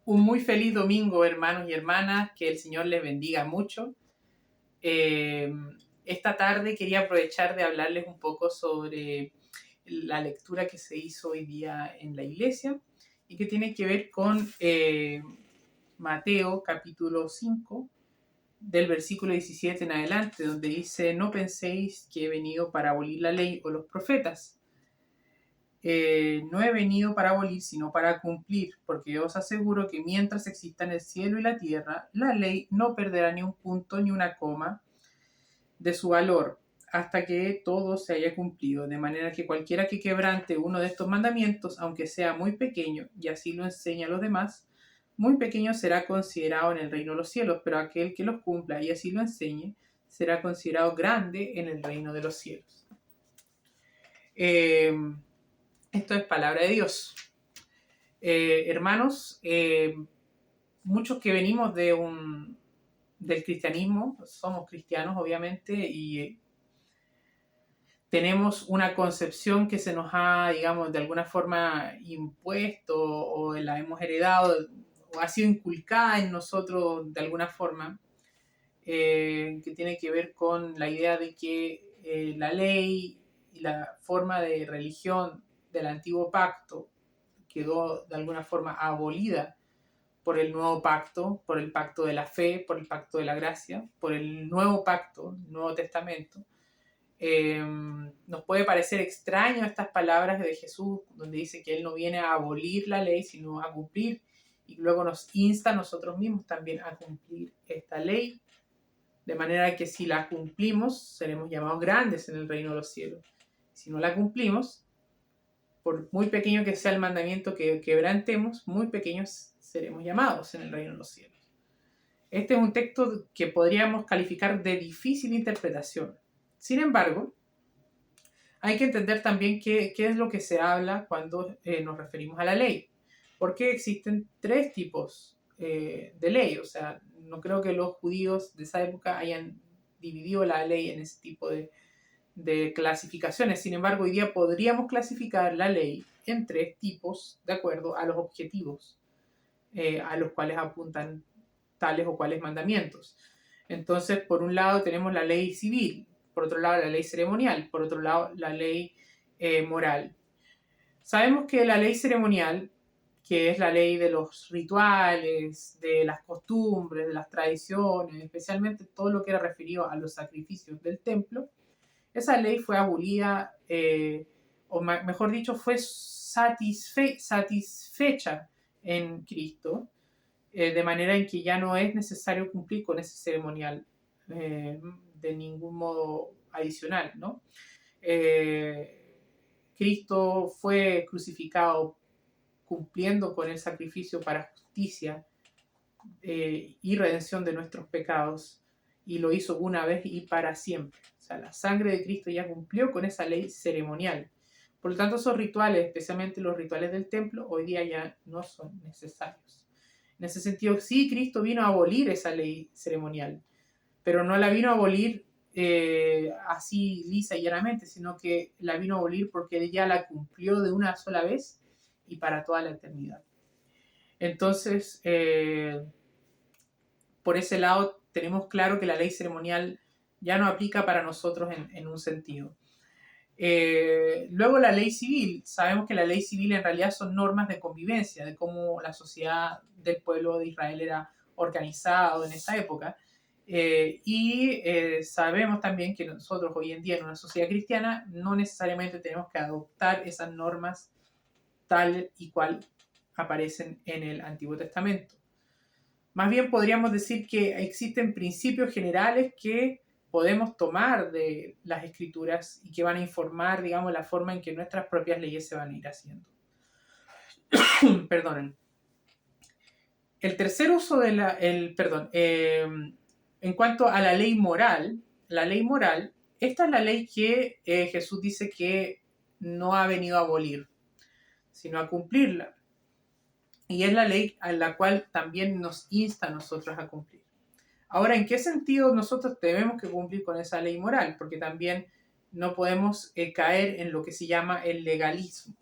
Un muy feliz domingo, hermanos y hermanas, que el Señor les bendiga mucho. Eh, esta tarde quería aprovechar de hablarles un poco sobre la lectura que se hizo hoy día en la iglesia y que tiene que ver con Mateo capítulo 5, del versículo 17 en adelante, donde dice: no penséis que he venido para abolir la ley o los profetas. No he venido para abolir, sino para cumplir, porque yo os aseguro que mientras existan el cielo y la tierra, la ley no perderá ni un punto ni una coma de su valor, hasta que todo se haya cumplido, de manera que cualquiera que quebrante uno de estos mandamientos, aunque sea muy pequeño, y así lo enseña a los demás, muy pequeño será considerado en el reino de los cielos, pero aquel que los cumpla y así lo enseñe, será considerado grande en el reino de los cielos. Esto es palabra de Dios. Hermanos, muchos que venimos del cristianismo, somos cristianos obviamente, y tenemos una concepción que se nos ha, digamos, de alguna forma impuesto o la hemos heredado o ha sido inculcada en nosotros de alguna forma, que tiene que ver con la idea de que la ley y la forma de religión del antiguo pacto quedó de alguna forma abolida por el nuevo pacto, por el pacto de la fe, por el pacto de la gracia, por el nuevo pacto, el Nuevo Testamento. Nos puede parecer extraño estas palabras de Jesús, donde dice que Él no viene a abolir la ley, sino a cumplir, y luego nos insta a nosotros mismos también a cumplir esta ley, de manera que si la cumplimos, seremos llamados grandes en el reino de los cielos. Si no la cumplimos, por muy pequeño que sea el mandamiento que quebrantemos, muy pequeños seremos llamados en el reino de los cielos. Este es un texto que podríamos calificar de difícil interpretación. Sin embargo, hay que entender también qué es lo que se habla cuando nos referimos a la ley. Porque existen tres tipos de ley. O sea, no creo que los judíos de esa época hayan dividido la ley en ese tipo de clasificaciones. Sin embargo, hoy día podríamos clasificar la ley en tres tipos de acuerdo a los objetivos a los cuales apuntan tales o cuales mandamientos. Entonces, por un lado tenemos la ley civil, por otro lado la ley ceremonial, por otro lado la ley moral. Sabemos que la ley ceremonial, que es la ley de los rituales, de las costumbres, de las tradiciones, especialmente todo lo que era referido a los sacrificios del templo, esa ley fue abolida, o mejor dicho, fue satisfecha en Cristo, de manera en que ya no es necesario cumplir con ese ceremonial de ningún modo adicional, ¿no? Cristo fue crucificado cumpliendo con el sacrificio para justicia y redención de nuestros pecados, y lo hizo una vez y para siempre. O sea, la sangre de Cristo ya cumplió con esa ley ceremonial. Por lo tanto, esos rituales, especialmente los rituales del templo, hoy día ya no son necesarios. En ese sentido, sí, Cristo vino a abolir esa ley ceremonial, pero no la vino a abolir así lisa y llanamente, sino que la vino a abolir porque Él ya la cumplió de una sola vez y para toda la eternidad. Entonces, por ese lado, tenemos claro que la ley ceremonial ya no aplica para nosotros en un sentido. Luego la ley civil. Sabemos que la ley civil en realidad son normas de convivencia, de cómo la sociedad del pueblo de Israel era organizado en esa época. Sabemos también que nosotros hoy en día en una sociedad cristiana no necesariamente tenemos que adoptar esas normas tal y cual aparecen en el Antiguo Testamento. Más bien podríamos decir que existen principios generales que podemos tomar de las escrituras y que van a informar, digamos, la forma en que nuestras propias leyes se van a ir haciendo. Perdonen. El tercer uso de en cuanto a la ley moral, esta es la ley que Jesús dice que no ha venido a abolir, sino a cumplirla. Y es la ley a la cual también nos insta a nosotros a cumplir. Ahora, ¿en qué sentido nosotros tenemos que cumplir con esa ley moral? Porque también no podemos caer en lo que se llama el legalismo.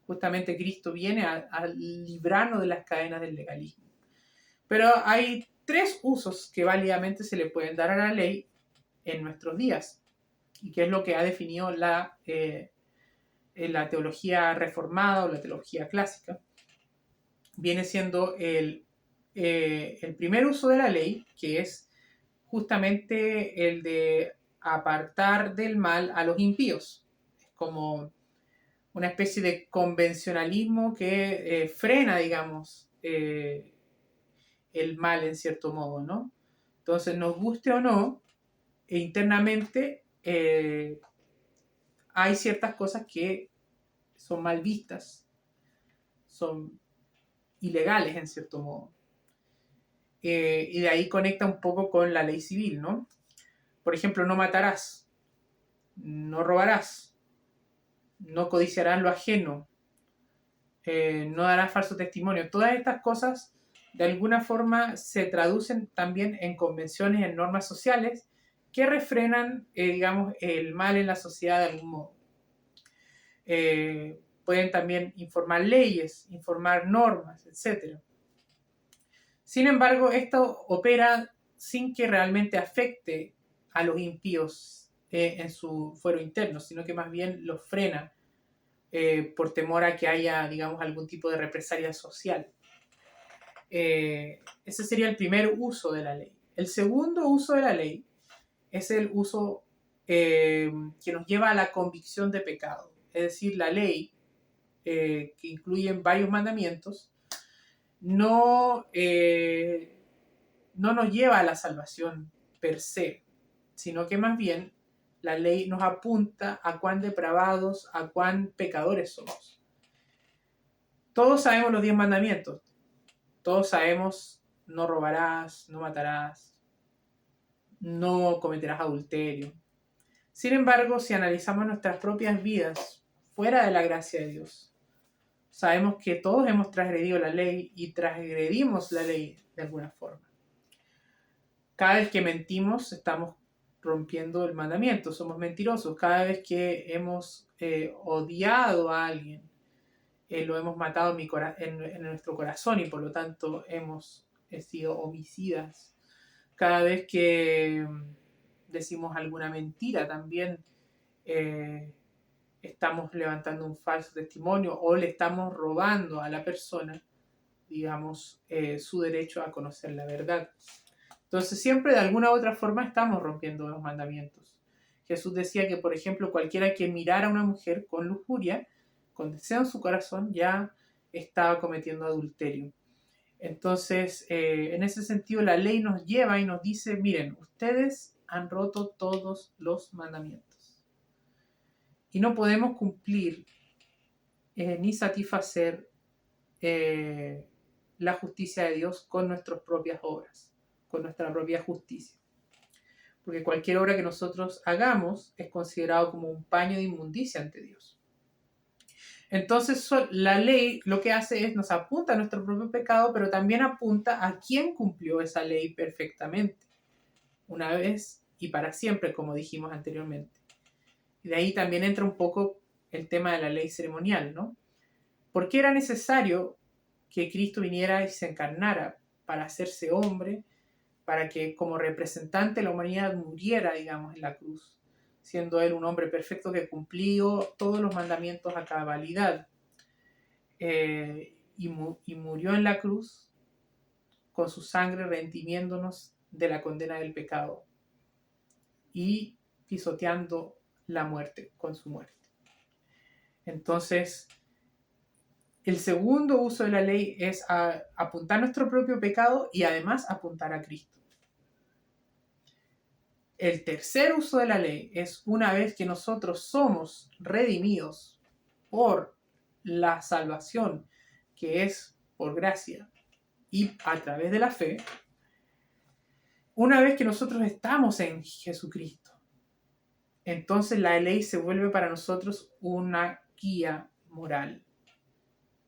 Justamente Cristo viene a librarnos de las cadenas del legalismo. Pero hay tres usos que válidamente se le pueden dar a la ley en nuestros días, y que es lo que ha definido la teología reformada o la teología clásica. Viene siendo el primer uso de la ley, que es justamente el de apartar del mal a los impíos. Es como una especie de convencionalismo que frena, digamos, el mal en cierto modo, ¿no? Entonces, nos guste o no, internamente hay ciertas cosas que son mal vistas, son ilegales en cierto modo. Y de ahí conecta un poco con la ley civil, ¿no? Por ejemplo, no matarás, no robarás, no codiciarás lo ajeno, no darás falso testimonio. Todas estas cosas de alguna forma se traducen también en convenciones, en normas sociales que refrenan, digamos, el mal en la sociedad de algún modo. Pueden también informar leyes, informar normas, etc. Sin embargo, esto opera sin que realmente afecte a los impíos en su fuero interno, sino que más bien los frena por temor a que haya, digamos, algún tipo de represalia social. Ese sería el primer uso de la ley. El segundo uso de la ley es el uso que nos lleva a la convicción de pecado. Es decir, la ley, que incluye varios mandamientos, no nos lleva a la salvación per se, sino que más bien la ley nos apunta a cuán depravados, a cuán pecadores somos. Todos sabemos los 10 mandamientos. Todos sabemos: no robarás, no matarás, no cometerás adulterio. Sin embargo, si analizamos nuestras propias vidas fuera de la gracia de Dios, sabemos que todos hemos transgredido la ley y transgredimos la ley de alguna forma. Cada vez que mentimos, estamos rompiendo el mandamiento, somos mentirosos. Cada vez que hemos odiado a alguien, lo hemos matado en nuestro corazón y por lo tanto hemos sido homicidas. Cada vez que decimos alguna mentira, también estamos levantando un falso testimonio o le estamos robando a la persona, digamos, su derecho a conocer la verdad. Entonces siempre de alguna u otra forma estamos rompiendo los mandamientos. Jesús decía que, por ejemplo, cualquiera que mirara a una mujer con lujuria, con deseo en su corazón, ya estaba cometiendo adulterio. Entonces, en ese sentido, la ley nos lleva y nos dice: miren, ustedes han roto todos los mandamientos. Y no podemos cumplir ni satisfacer la justicia de Dios con nuestras propias obras, con nuestra propia justicia. Porque cualquier obra que nosotros hagamos es considerado como un paño de inmundicia ante Dios. Entonces, la ley lo que hace es nos apunta a nuestro propio pecado, pero también apunta a quién cumplió esa ley perfectamente, una vez y para siempre, como dijimos anteriormente. Y de ahí también entra un poco el tema de la ley ceremonial, ¿no? ¿Por qué era necesario que Cristo viniera y se encarnara para hacerse hombre, para que como representante de la humanidad muriera, digamos, en la cruz, siendo él un hombre perfecto que cumplió todos los mandamientos a cabalidad, y murió en la cruz con su sangre redimiéndonos de la condena del pecado y pisoteando la muerte con su muerte? Entonces, el segundo uso de la ley es apuntar nuestro propio pecado y además apuntar a Cristo. El tercer uso de la ley es, una vez que nosotros somos redimidos por la salvación, que es por gracia y a través de la fe, una vez que nosotros estamos en Jesucristo, entonces la ley se vuelve para nosotros una guía moral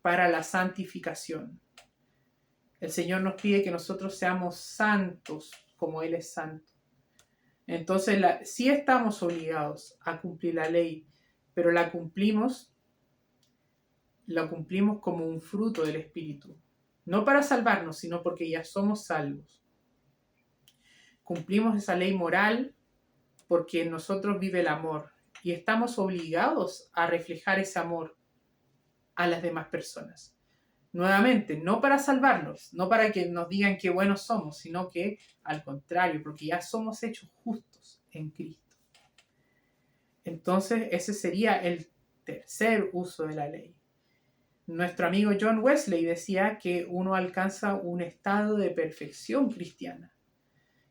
para la santificación. El Señor nos pide que nosotros seamos santos como Él es santo. Entonces, sí estamos obligados a cumplir la ley, pero la cumplimos lo cumplimos como un fruto del Espíritu. No para salvarnos, sino porque ya somos salvos. Cumplimos esa ley moral porque en nosotros vive el amor y estamos obligados a reflejar ese amor a las demás personas. Nuevamente, no para salvarnos, no para que nos digan qué buenos somos, sino que al contrario, porque ya somos hechos justos en Cristo. Entonces, ese sería el tercer uso de la ley. Nuestro amigo John Wesley decía que uno alcanza un estado de perfección cristiana.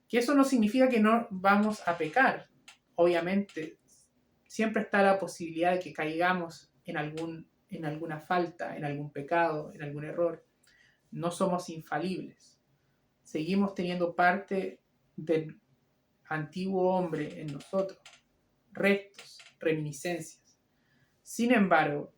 Que eso no significa que no vamos a pecar. Obviamente, siempre está la posibilidad de que caigamos en alguna falta, en algún pecado, en algún error. No somos infalibles. Seguimos teniendo parte del antiguo hombre en nosotros, restos, reminiscencias. Sin embargo,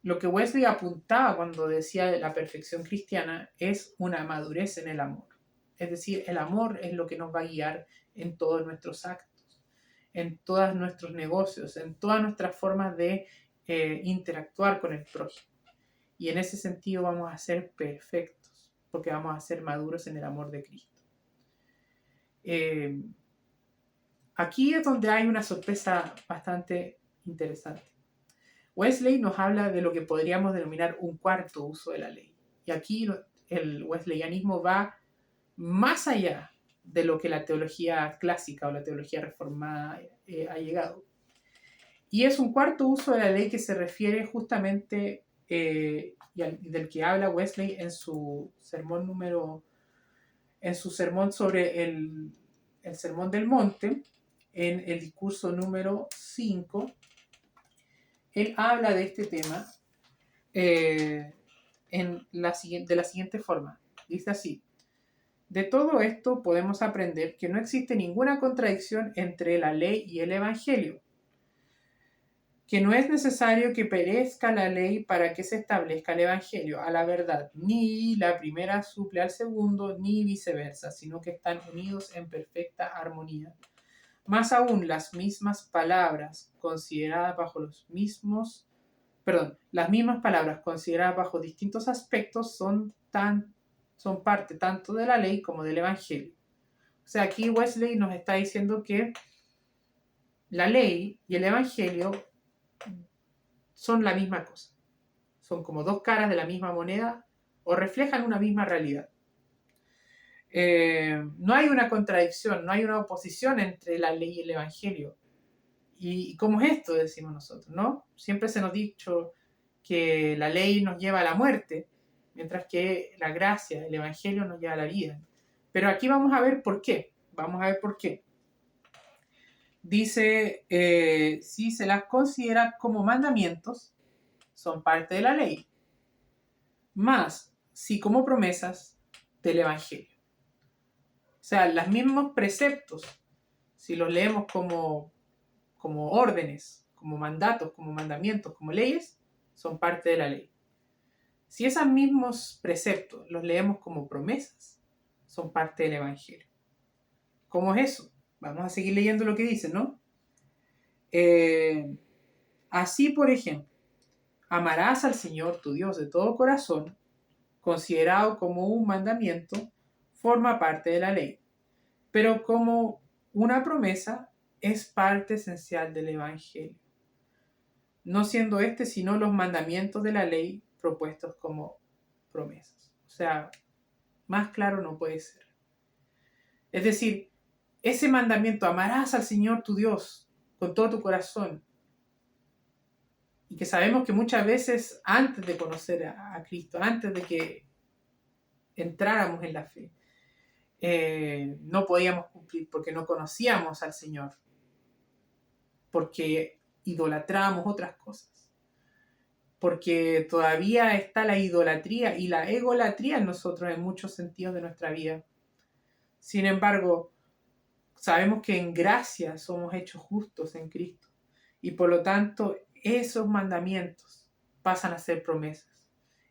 lo que Wesley apuntaba cuando decía de la perfección cristiana es una madurez en el amor. Es decir, el amor es lo que nos va a guiar en todos nuestros actos, en todos nuestros negocios, en todas nuestras formas de interactuar con el prójimo. Y en ese sentido vamos a ser perfectos, porque vamos a ser maduros en el amor de Cristo. Aquí es donde hay una sorpresa bastante interesante. Wesley nos habla de lo que podríamos denominar un cuarto uso de la ley. Y aquí el wesleyanismo va más allá de lo que la teología clásica o la teología reformada ha llegado. Y es un cuarto uso de la ley que se refiere justamente y del que habla Wesley en su sermón sobre el Sermón del Monte, en el discurso número 5. Él habla de este tema de la siguiente forma. Dice así: de todo esto podemos aprender que no existe ninguna contradicción entre la ley y el Evangelio, que no es necesario que perezca la ley para que se establezca el Evangelio a la verdad, ni la primera suple al segundo, ni viceversa, sino que están unidos en perfecta armonía. Más aún, las mismas palabras consideradas bajo distintos aspectos son parte tanto de la ley como del Evangelio. O sea, aquí Wesley nos está diciendo que la ley y el Evangelio son la misma cosa. Son como dos caras de la misma moneda o reflejan una misma realidad. No hay una contradicción, no hay una oposición entre la ley y el Evangelio. ¿Y cómo es esto? Decimos nosotros, ¿no? Siempre se nos ha dicho que la ley nos lleva a la muerte, mientras que la gracia, el Evangelio nos lleva a la vida. Pero aquí vamos a ver por qué. Dice, si se las considera como mandamientos, son parte de la ley, más si como promesas del Evangelio. O sea, los mismos preceptos, si los leemos como órdenes, como mandatos, como mandamientos, como leyes, son parte de la ley. Si esos mismos preceptos los leemos como promesas, son parte del Evangelio. ¿Cómo es eso? Vamos a seguir leyendo lo que dice, ¿no? Así, por ejemplo, amarás al Señor tu Dios de todo corazón, considerado como un mandamiento, forma parte de la ley, pero como una promesa es parte esencial del Evangelio, no siendo sino los mandamientos de la ley propuestos como promesas. O sea, más claro no puede ser. Es decir, ese mandamiento, amarás al Señor tu Dios con todo tu corazón, y que sabemos que muchas veces antes de conocer a Cristo, antes de que entráramos en la fe, no podíamos cumplir porque no conocíamos al Señor, porque idolatrábamos otras cosas, porque todavía está la idolatría y la egolatría en nosotros en muchos sentidos de nuestra vida. Sin embargo, sabemos que en gracia somos hechos justos en Cristo y por lo tanto esos mandamientos pasan a ser promesas.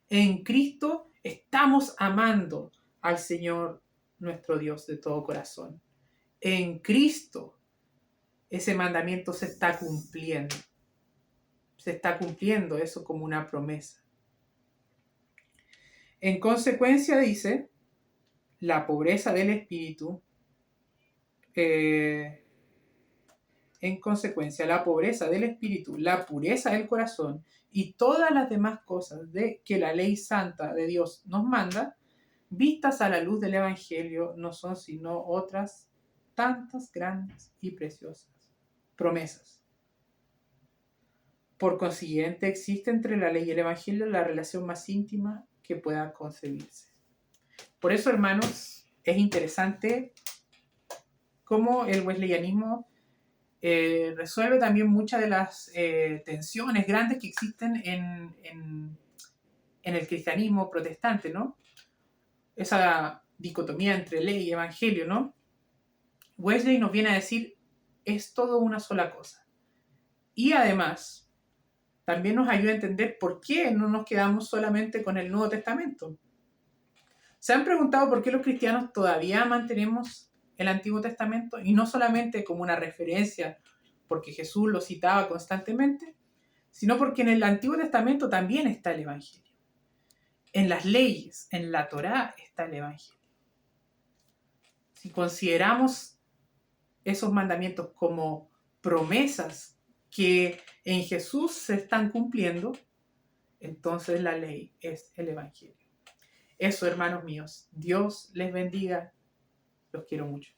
En Cristo estamos amando al Señor nuestro Dios de todo corazón. En Cristo ese mandamiento se está cumpliendo. se está cumpliendo eso como una promesa. En consecuencia, dice, la pobreza del espíritu, en consecuencia, la pobreza del espíritu, la pureza del corazón y todas las demás cosas que la ley santa de Dios nos manda, vistas a la luz del Evangelio, no son sino otras tantas grandes y preciosas promesas. Por consiguiente, existe entre la ley y el Evangelio la relación más íntima que pueda concebirse. Por eso, hermanos, es interesante cómo el wesleyanismo resuelve también muchas de las tensiones grandes que existen en el cristianismo protestante, ¿no? Esa dicotomía entre ley y evangelio, ¿no? Wesley nos viene a decir, es todo una sola cosa. Y además, también nos ayuda a entender por qué no nos quedamos solamente con el Nuevo Testamento. ¿Se han preguntado por qué los cristianos todavía mantenemos el Antiguo Testamento? Y no solamente como una referencia, porque Jesús lo citaba constantemente, sino porque en el Antiguo Testamento también está el Evangelio. En las leyes, en la Torá, está el Evangelio. Si consideramos esos mandamientos como promesas que en Jesús se están cumpliendo, entonces la ley es el Evangelio. Eso, hermanos míos, Dios les bendiga. Los quiero mucho.